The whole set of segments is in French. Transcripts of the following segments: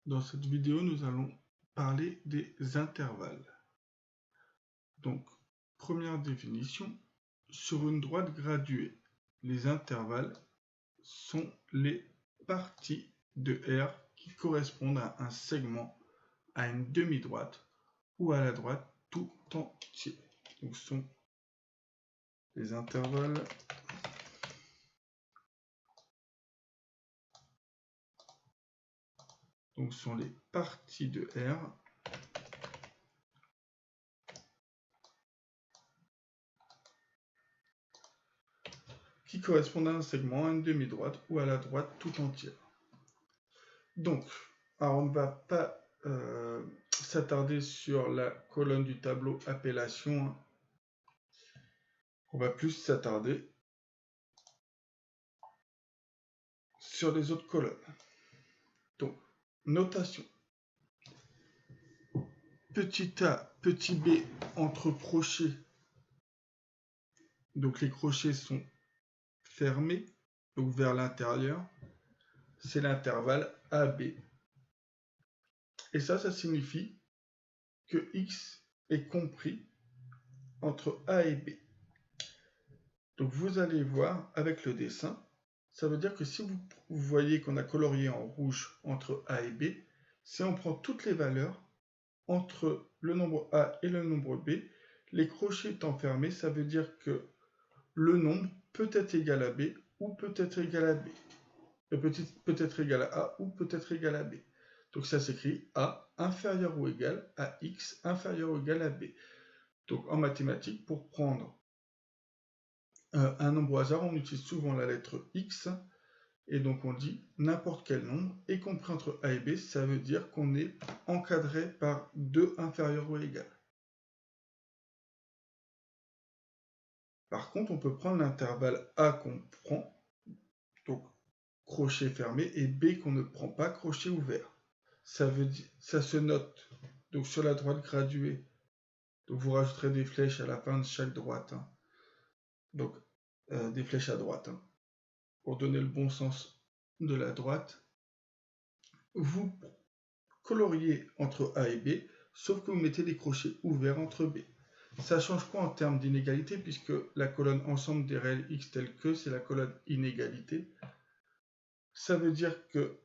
Dans cette vidéo, nous allons parler des intervalles. Donc, première définition, sur une droite graduée, les intervalles sont les parties de R qui correspondent à un segment, à une demi-droite ou à la droite tout entier. Donc, ce sont les intervalles donc sont les parties de R qui correspondent à un segment, à une demi-droite ou à la droite tout entière. Donc, alors on ne va pas s'attarder sur la colonne du tableau appellation. On va plus s'attarder sur les autres colonnes. Donc, notation. Petit a, petit b entre crochets. Donc les crochets sont fermés, donc vers l'intérieur. C'est l'intervalle AB. Et ça signifie que X est compris entre A et B. Donc vous allez voir avec le dessin, ça veut dire que si vous voyez qu'on a colorié en rouge entre A et B, si on prend toutes les valeurs entre le nombre A et le nombre B, les crochets étant fermés, ça veut dire que le nombre peut être égal à B ou peut être égal à B. Peut être égal à A ou peut être égal à B. Donc ça s'écrit A inférieur ou égal à X inférieur ou égal à B. Donc en mathématiques, pour prendre un nombre au hasard, on utilise souvent la lettre X, et donc on dit n'importe quel nombre est compris entre A et B, ça veut dire qu'on est encadré par 2 inférieur ou égal. Par contre, on peut prendre l'intervalle A qu'on prend, donc crochet fermé, et B qu'on ne prend pas, crochet ouvert. Ça se note donc sur la droite graduée. Donc vous rajouterez des flèches à la fin de chaque droite. Donc des flèches à droite. Pour donner le bon sens de la droite. Vous coloriez entre A et B, sauf que vous mettez des crochets ouverts entre B. Ça change quoi en termes d'inégalité, puisque la colonne ensemble des réels X telle que, c'est la colonne inégalité. Ça veut dire que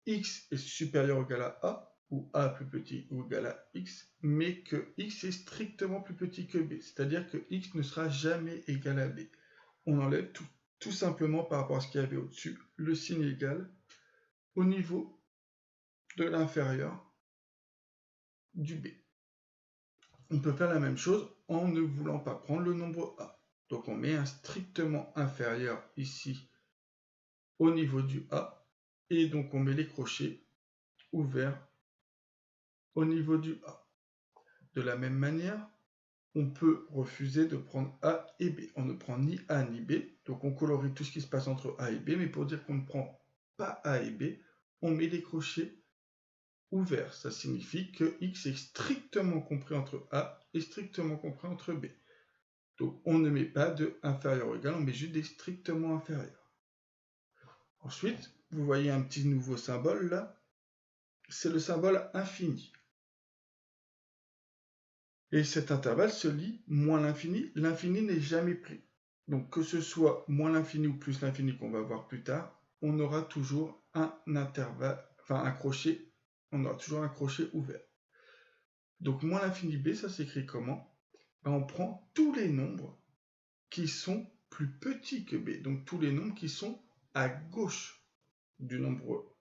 X est supérieur ou égal à A, ou A plus petit ou égal à X, mais que X est strictement plus petit que B, c'est-à-dire que X ne sera jamais égal à B. On enlève tout simplement par rapport à ce qu'il y avait au-dessus, le signe égal au niveau de l'inférieur du B. On peut faire la même chose en ne voulant pas prendre le nombre A. Donc on met un strictement inférieur ici au niveau du A, et donc on met les crochets ouverts au niveau du A. De la même manière, on peut refuser de prendre A et B. On ne prend ni A ni B, donc on colorie tout ce qui se passe entre A et B, mais pour dire qu'on ne prend pas A et B, on met les crochets ouverts. Ça signifie que X est strictement compris entre A et strictement compris entre B. Donc on ne met pas de inférieur ou égal, on met juste des strictement inférieurs. Ensuite, vous voyez un petit nouveau symbole là, c'est le symbole infini. Et cet intervalle se lit moins l'infini. L'infini n'est jamais pris. Donc que ce soit moins l'infini ou plus l'infini qu'on va voir plus tard, on aura toujours un intervalle, enfin un crochet, on aura toujours un crochet ouvert. Donc moins l'infini B, ça s'écrit comment? On prend tous les nombres qui sont plus petits que B. Donc tous les nombres qui sont à gauche du nombre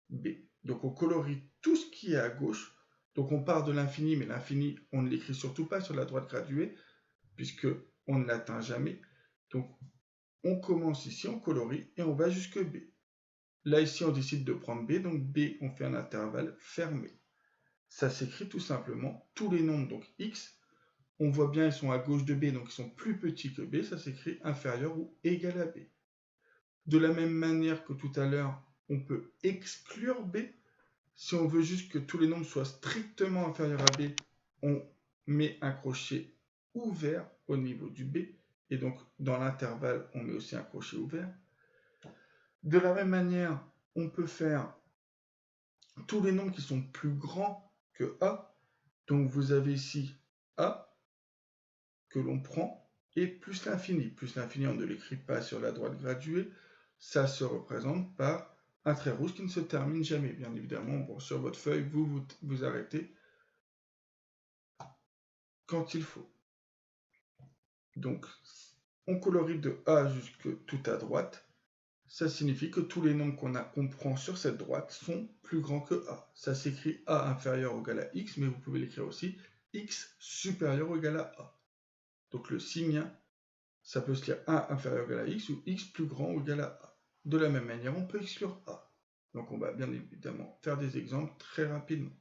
B. Donc on colorie tout ce qui est à gauche. Donc on part de l'infini, mais l'infini, on ne l'écrit surtout pas sur la droite graduée, puisque on ne l'atteint jamais. Donc on commence ici, on colorie, et on va jusque B. Là ici, on décide de prendre B, donc B, on fait un intervalle fermé. Ça s'écrit tout simplement, tous les nombres, donc X, on voit bien, ils sont à gauche de B, donc ils sont plus petits que B, ça s'écrit inférieur ou égal à B. De la même manière que tout à l'heure, on peut exclure B. Si on veut juste que tous les nombres soient strictement inférieurs à B, on met un crochet ouvert au niveau du B. Et donc, dans l'intervalle, on met aussi un crochet ouvert. De la même manière, on peut faire tous les nombres qui sont plus grands que A. Donc vous avez ici A que l'on prend et plus l'infini. Plus l'infini, on ne l'écrit pas sur la droite graduée. Ça se représente par un trait rouge qui ne se termine jamais. Bien évidemment, bon, sur votre feuille, vous arrêtez quand il faut. Donc, on colorie de A jusque tout à droite. Ça signifie que tous les nombres qu'on prend sur cette droite sont plus grands que A. Ça s'écrit A inférieur ou égal à X, mais vous pouvez l'écrire aussi X supérieur ou égal à A. Donc le signe, ça peut se lire A inférieur ou égal à X ou X plus grand ou égal à A. De la même manière, on peut exclure A. Donc on va bien évidemment faire des exemples très rapidement.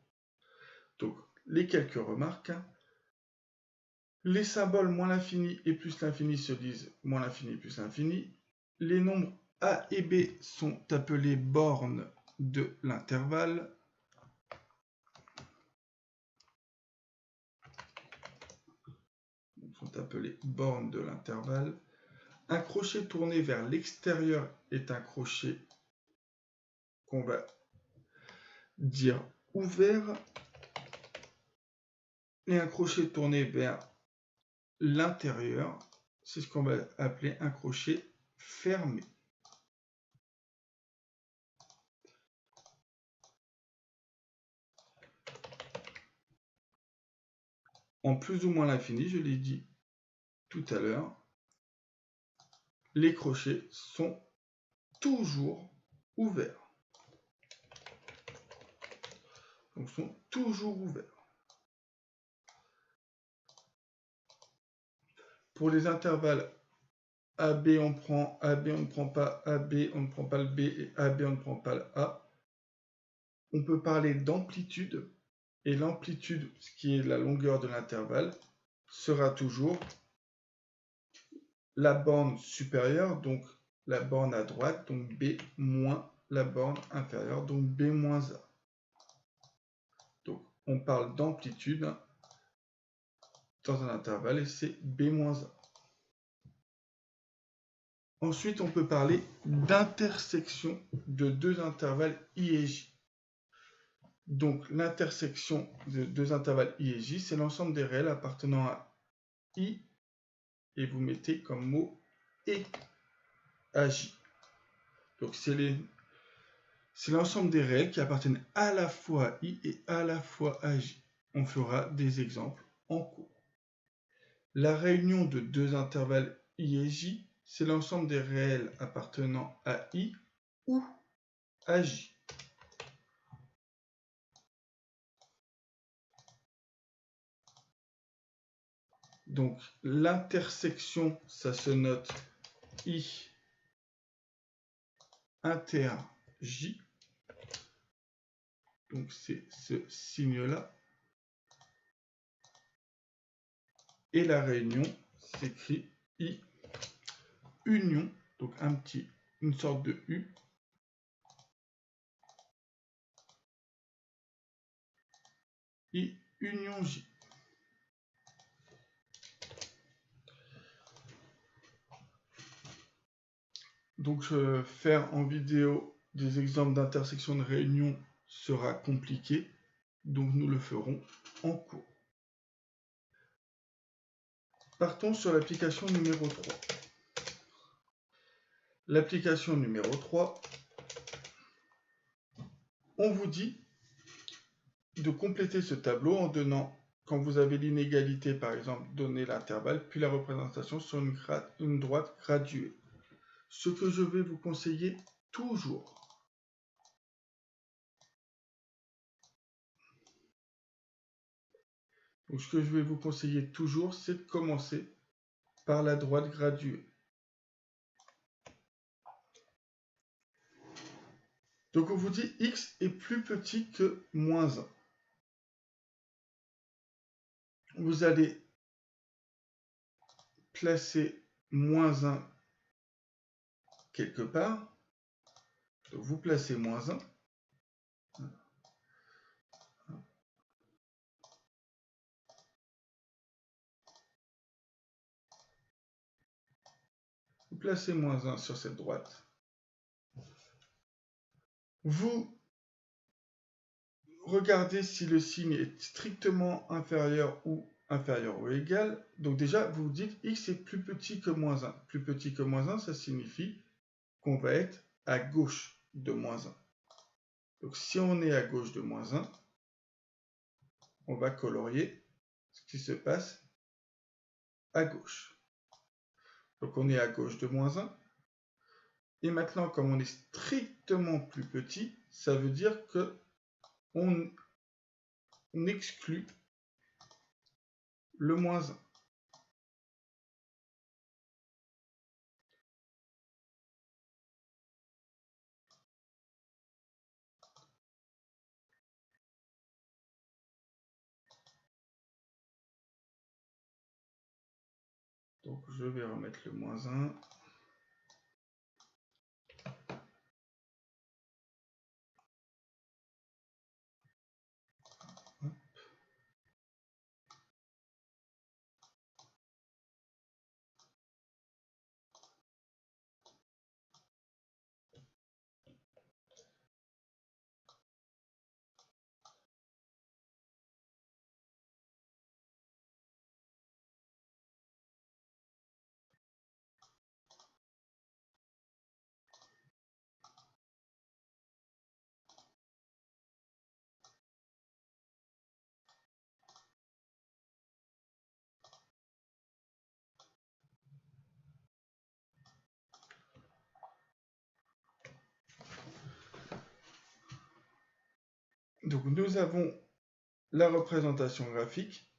Donc les quelques remarques. Les symboles moins l'infini et plus l'infini se disent moins l'infini plus l'infini. Les nombres A et B sont appelés bornes de l'intervalle. Sont appelés bornes de l'intervalle. Un crochet tourné vers l'extérieur est un crochet qu'on va dire ouvert. Et un crochet tourné vers l'intérieur, c'est ce qu'on va appeler un crochet fermé. En plus ou moins l'infini, je l'ai dit tout à l'heure, les crochets sont toujours ouverts. Donc sont toujours ouverts. Pour les intervalles AB, on prend AB, on ne prend pas AB, on ne prend pas le B, et AB, on ne prend pas le A. On peut parler d'amplitude, et l'amplitude, ce qui est la longueur de l'intervalle, sera toujours la borne supérieure, donc la borne à droite, donc B, moins la borne inférieure, donc B moins A. Donc on parle d'amplitude dans un intervalle et c'est B moins A. Ensuite, on peut parler d'intersection de deux intervalles I et J. Donc l'intersection de deux intervalles I et J, c'est l'ensemble des réels appartenant à I, et vous mettez comme mot et à J. Donc c'est l'ensemble des réels qui appartiennent à la fois à I et à la fois à J. On fera des exemples en cours. La réunion de deux intervalles I et J, c'est l'ensemble des réels appartenant à I ou à J. Donc l'intersection, ça se note I inter J. Donc c'est ce signe-là. Et la réunion s'écrit I union, donc une sorte de U. I union J. Donc faire en vidéo des exemples d'intersection de réunion sera compliqué, donc nous le ferons en cours. Partons sur l'application numéro 3. L'application numéro 3, on vous dit de compléter ce tableau en donnant, quand vous avez l'inégalité par exemple, donner l'intervalle, puis la représentation sur une droite graduée. Ce que je vais vous conseiller toujours, donc ce que je vais vous conseiller toujours, c'est de commencer par la droite graduée. Donc on vous dit x est plus petit que moins 1. Vous allez placer moins 1 quelque part. Donc vous placez moins 1. Vous placez moins 1 sur cette droite. Vous regardez si le signe est strictement inférieur ou égal. Donc déjà, vous vous dites x est plus petit que moins 1. Plus petit que moins 1, ça signifie qu'on va être à gauche de moins 1. Donc si on est à gauche de moins 1, on va colorier ce qui se passe à gauche. Donc on est à gauche de moins 1. Et maintenant, comme on est strictement plus petit, ça veut dire que on exclut le moins 1. Donc je vais remettre le moins 1. Donc nous avons la représentation graphique.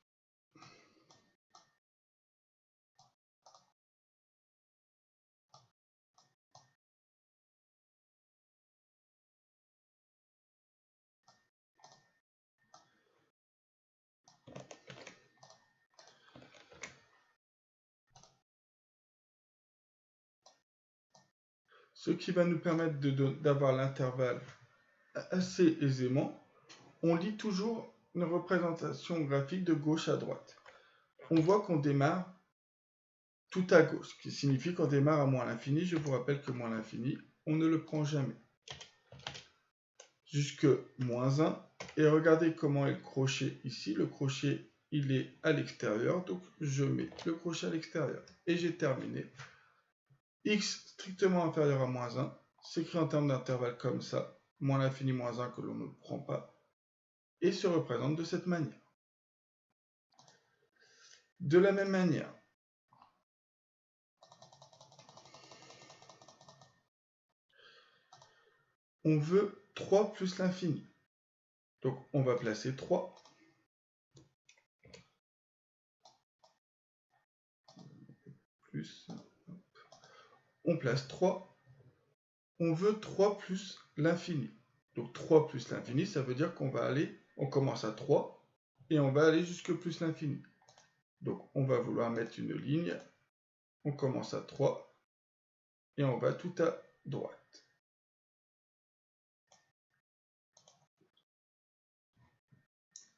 Ce qui va nous permettre d'avoir l'intervalle assez aisément. On lit toujours une représentation graphique de gauche à droite. On voit qu'on démarre tout à gauche, ce qui signifie qu'on démarre à moins l'infini. Je vous rappelle que moins l'infini, on ne le prend jamais. Jusque moins 1. Et regardez comment est le crochet ici. Le crochet, il est à l'extérieur. Donc, je mets le crochet à l'extérieur. Et j'ai terminé. X strictement inférieur à moins 1 s'écrit en termes d'intervalle comme ça. Moins l'infini, moins 1 que l'on ne prend pas. Et se représente de cette manière. De la même manière, on veut 3 plus l'infini. Donc, on va placer 3. Plus. On place 3. On veut 3 plus l'infini. Donc, 3 plus l'infini, ça veut dire qu'on va aller, on commence à 3, et on va aller jusque plus l'infini. Donc, on va vouloir mettre une ligne. On commence à 3, et on va tout à droite.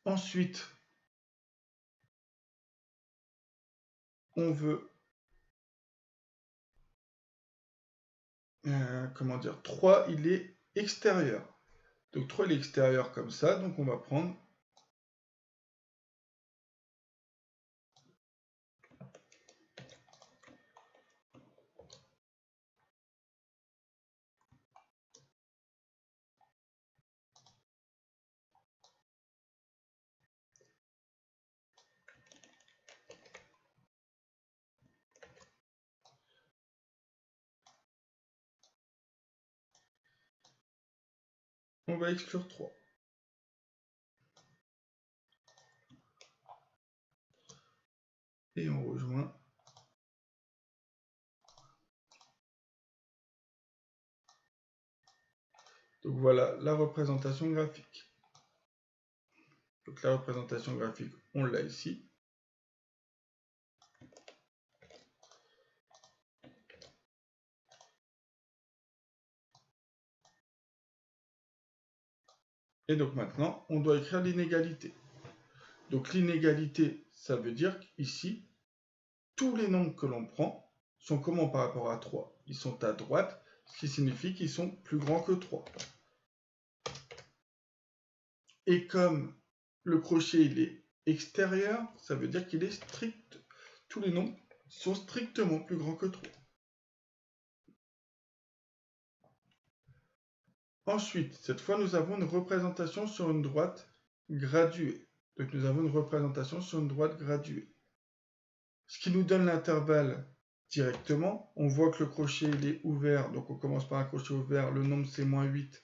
Ensuite, on veut 3, il est extérieur. Donc 3, il est extérieur comme ça, donc on va prendre on va exclure 3. Et on rejoint donc voilà la représentation graphique. Donc la représentation graphique, on l'a ici. Et donc maintenant, on doit écrire l'inégalité. Donc l'inégalité, ça veut dire qu'ici, tous les nombres que l'on prend sont comment par rapport à 3? Ils sont à droite, ce qui signifie qu'ils sont plus grands que 3. Et comme le crochet il est extérieur, ça veut dire qu'il est strict. Tous les nombres sont strictement plus grands que 3. Ensuite, cette fois, nous avons une représentation sur une droite graduée. Donc, nous avons une représentation sur une droite graduée. Ce qui nous donne l'intervalle directement. On voit que le crochet il est ouvert. Donc, on commence par un crochet ouvert. Le nombre, c'est -8.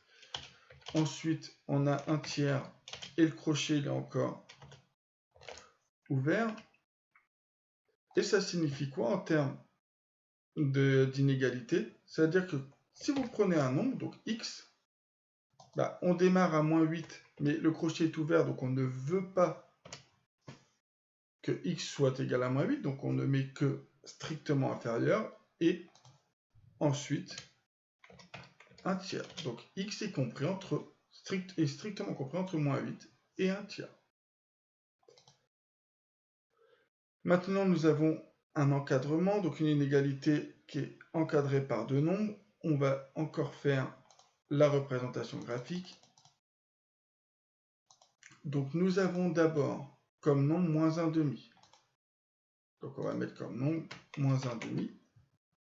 Ensuite, on a un tiers. Et le crochet, il est encore ouvert. Et ça signifie quoi en termes d'inégalité? C'est-à-dire que si vous prenez un nombre, donc x, on démarre à -8, mais le crochet est ouvert, donc on ne veut pas que x soit égal à -8, donc on ne met que strictement inférieur, et ensuite un tiers. Donc x est compris strictement compris entre -8 et un tiers. Maintenant, nous avons un encadrement, donc une inégalité qui est encadrée par deux nombres. On va encore faire la représentation graphique. Donc nous avons d'abord comme nombre -1/2. Donc on va mettre comme nombre -1/2.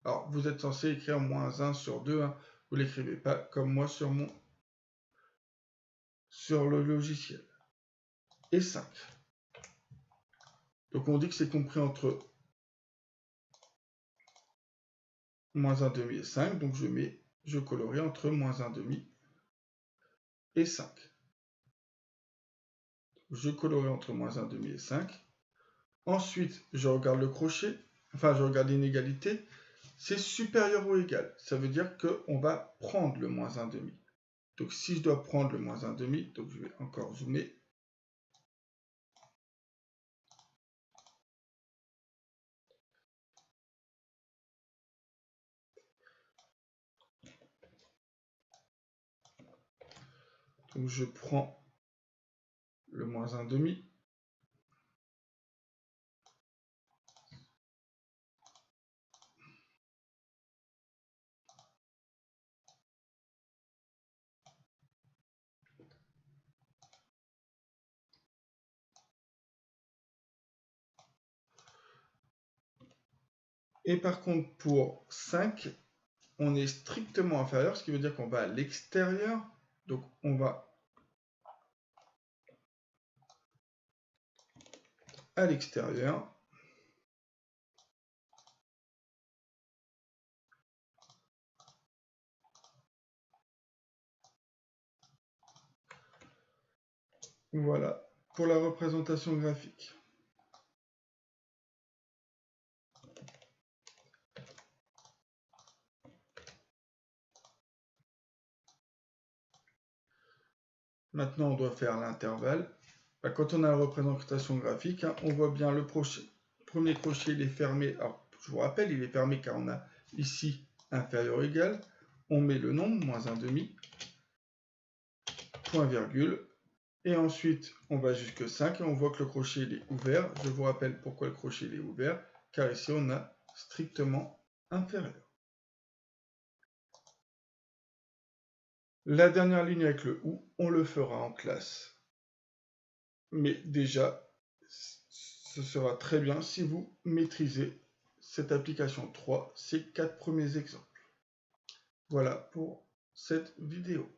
Alors vous êtes censé écrire -1 sur 2, hein. Vous ne l'écrivez pas comme moi sur le logiciel. Et 5. Donc on dit que c'est compris entre -1/2 et 5. Donc je colorie entre -1/2 et 5. Je colorie entre -1/2 et 5. Ensuite, je regarde le crochet, enfin je regarde l'inégalité, c'est supérieur ou égal. Ça veut dire qu'on va prendre le -1/2. Donc si je dois prendre le -1/2, donc je vais encore zoomer. Donc je prends le -1/2. Et par contre, pour 5, on est strictement inférieur, ce qui veut dire qu'on va à l'extérieur. Donc on va à l'extérieur. Voilà pour la représentation graphique. Maintenant, on doit faire l'intervalle. Quand on a la représentation graphique, hein, on voit bien le premier crochet, il est fermé. Alors, je vous rappelle, il est fermé car on a ici inférieur ou égal. On met le nombre, -1/2, point virgule. Et ensuite, on va jusqu'à 5 et on voit que le crochet il est ouvert. Je vous rappelle pourquoi le crochet il est ouvert, car ici, on a strictement inférieur. La dernière ligne avec le OU, on le fera en classe. Mais déjà, ce sera très bien si vous maîtrisez cette application 3, ces 4 premiers exemples. Voilà pour cette vidéo.